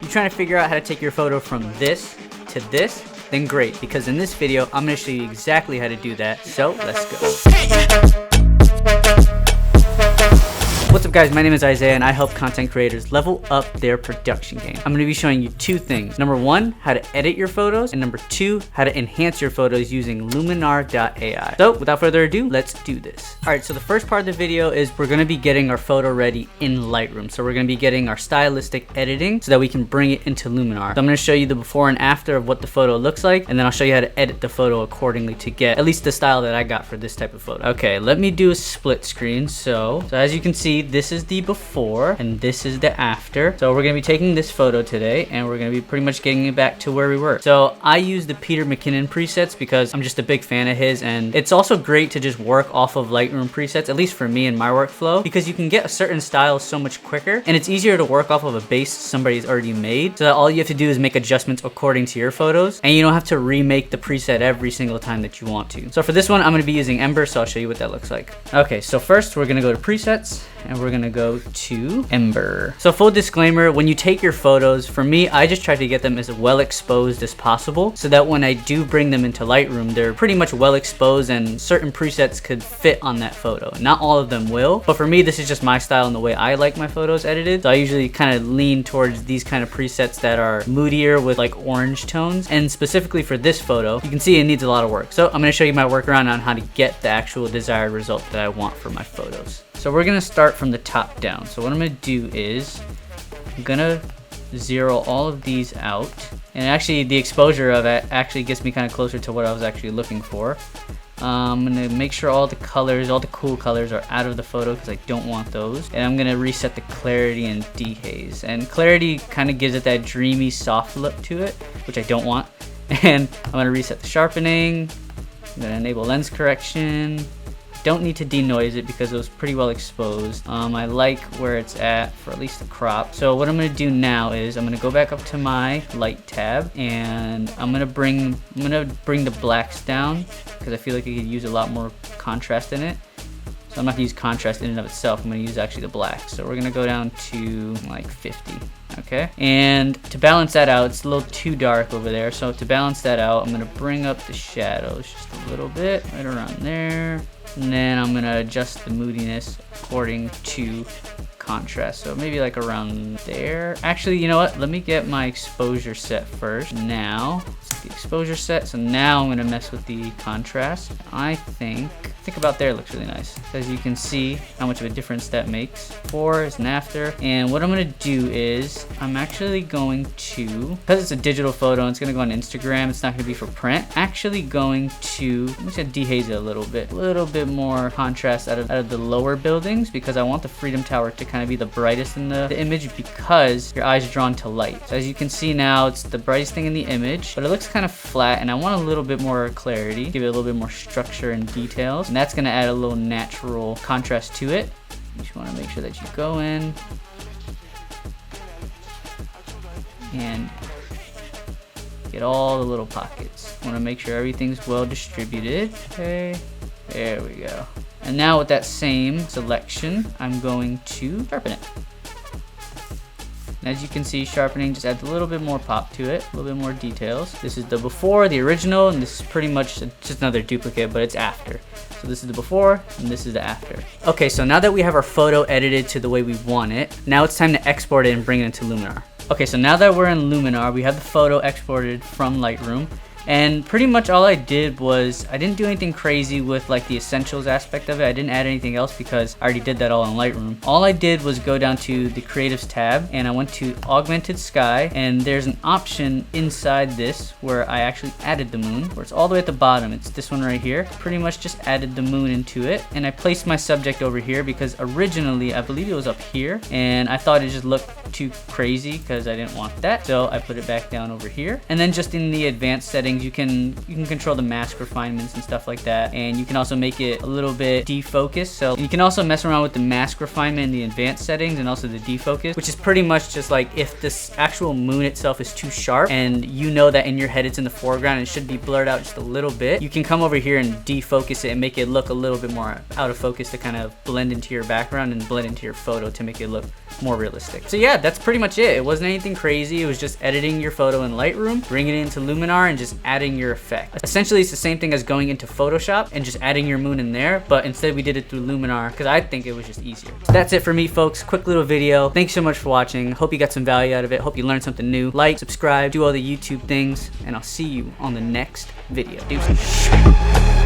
you're trying to figure out how to take your photo from this to this, then great, because in this video, I'm gonna show you exactly how to do that. So let's go. What's up guys, my name is Isaiah and I help content creators level up their production game. I'm gonna be showing you two things. Number one, how to edit your photos, and number two, how to enhance your photos using Luminar.ai. So without further ado, let's do this. All right, so the first part of the video is we're gonna be getting our photo ready in Lightroom. So we're gonna be getting our stylistic editing so that we can bring it into Luminar. So I'm gonna show you the before and after of what the photo looks like, and then I'll show you how to edit the photo accordingly to get at least the style that I got for this type of photo. Okay, let me do a split screen. So as you can see, this is the before and this is the after. So we're gonna be taking this photo today and we're gonna be pretty much getting it back to where we were. So I use the Peter McKinnon presets because I'm just a big fan of his, and it's also great to just work off of Lightroom presets, at least for me in my workflow, because you can get a certain style so much quicker and it's easier to work off of a base somebody's already made, so that all you have to do is make adjustments according to your photos and you don't have to remake the preset every single time that you want to. So for this one, I'm gonna be using Ember, so I'll show you what that looks like. Okay, so first we're gonna go to presets and we're gonna go to Ember. So full disclaimer, when you take your photos, for me, I just try to get them as well exposed as possible so that when I do bring them into Lightroom, they're pretty much well exposed and certain presets could fit on that photo. Not all of them will, but for me, this is just my style and the way I like my photos edited. So I usually kind of lean towards these kind of presets that are moodier with like orange tones. And specifically for this photo, you can see it needs a lot of work. So I'm gonna show you my workaround on how to get the actual desired result that I want for my photos. So we're gonna start from the top down. So what I'm gonna do is I'm gonna zero all of these out, and actually the exposure of it actually gets me kind of closer to what I was actually looking for. I'm gonna make sure all the colors, all the cool colors are out of the photo because I don't want those. And I'm gonna reset the clarity and dehaze. And clarity kind of gives it that dreamy soft look to it, which I don't want. And I'm gonna reset the sharpening. I'm gonna enable lens correction. Don't need to denoise it because it was pretty well exposed. I like where it's at for at least the crop. So what I'm gonna do now is I'm gonna go back up to my light tab and I'm gonna bring the blacks down because I feel like I could use a lot more contrast in it. So I'm not gonna use contrast in and of itself. I'm gonna use actually the black. So we're gonna go down to like 50. Okay, and to balance that out, it's a little too dark over there. So to balance that out, I'm gonna bring up the shadows just a little bit, right around there. And then I'm gonna adjust the moodiness according to contrast. So maybe like around there. Actually, you know what? Let me get my exposure set first. Now, the exposure set. So now I'm gonna mess with the contrast. I think about there looks really nice. As you can see how much of a difference that makes. Before is and after. And what I'm gonna do is I'm actually going to, because it's a digital photo and it's gonna go on Instagram, it's not gonna be for print, actually going to, I'm just gonna dehaze it a little bit more contrast out of the lower buildings, because I want the Freedom Tower to kind of be the brightest in the image because your eyes are drawn to light. So as you can see now, it's the brightest thing in the image, but it looks kind of flat and I want a little bit more clarity, give it a little bit more structure and details. And that's gonna add a little natural contrast to it. You just wanna make sure that you go in and get all the little pockets. Wanna make sure everything's well distributed. Okay, there we go. And now with that same selection, I'm going to sharpen it. As you can see, sharpening just adds a little bit more pop to it, a little bit more details. This is the before, the original, and this is pretty much just another duplicate, but it's after. So this is the before, and this is the after. Okay, so now that we have our photo edited to the way we want it, now it's time to export it and bring it into Luminar. Okay, so now that we're in Luminar, we have the photo exported from Lightroom. And pretty much all I did was, I didn't do anything crazy with like the essentials aspect of it. I didn't add anything else because I already did that all in Lightroom. All I did was go down to the creatives tab and I went to augmented sky, and there's an option inside this where I actually added the moon, where it's all the way at the bottom. It's this one right here. Pretty much just added the moon into it, and I placed my subject over here because originally I believe it was up here and I thought it just looked too crazy because I didn't want that. So I put it back down over here, and then just in the advanced settings, settings. You can control the mask refinements and stuff like that, and you can also make it a little bit defocused. So you can also mess around with the mask refinement and the advanced settings, and also the defocus, which is pretty much just like if this actual moon itself is too sharp and you know that in your head it's in the foreground and it should be blurred out just a little bit, you can come over here and defocus it and make it look a little bit more out of focus to kind of blend into your background and blend into your photo to make it look more realistic. So yeah, that's pretty much it. It wasn't anything crazy. It was just editing your photo in Lightroom, bringing it into Luminar, and just adding your effect. Essentially, it's the same thing as going into Photoshop and just adding your moon in there, but instead we did it through Luminar because I think it was just easier. So that's it for me, folks. Quick little video. Thanks so much for watching. Hope you got some value out of it. Hope you learned something new. Like, subscribe, do all the YouTube things, and I'll see you on the next video. Deuces.